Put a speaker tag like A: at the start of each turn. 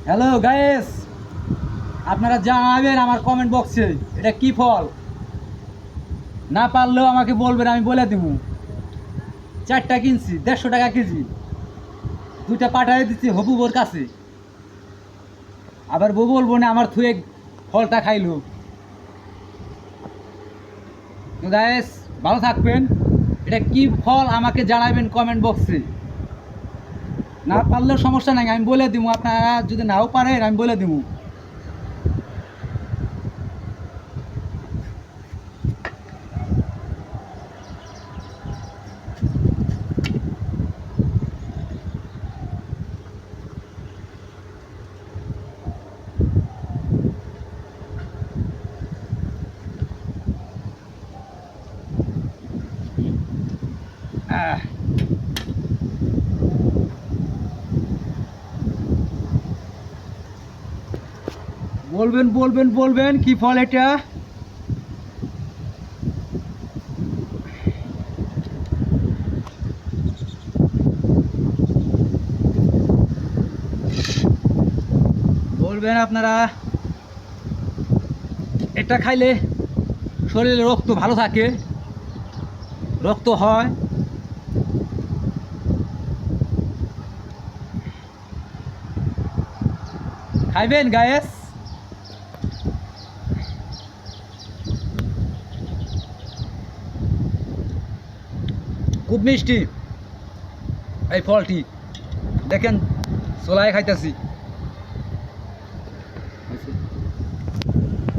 A: Hello guys, আপনারা জানাবেন আমার কমেন্ট বক্সে এটা কি ফল। না পারলেও আমাকে বলবেন, আমি বলে দিব। 4টা কিনছি 150 টাকা কেজি, 2টা পাঠাই দিচ্ছি হবু বোর কাছে। আবার বউ বলবো না আমার থুয়ে ফলটা খাইলো। তো গাইস, ভালো থাকবেন। এটা কি ফল আমাকে জানাবেন কমেন্ট বক্সে। না পারলেও সমস্যা নাই, আমি বলে দিব। আপনারা যদি নাও পারেন আমি বলে দিব। আহ বলবেন বলবেন বলবেন কি ফল এটা। বলবেন আপনারা। এটা খাইলে শরীরে রক্ত ভালো থাকে, রক্ত হয়। খাইবেন গায়েস। খুব মিষ্টি এই ফলটি, দেখেন চোলায় খাইতেছি।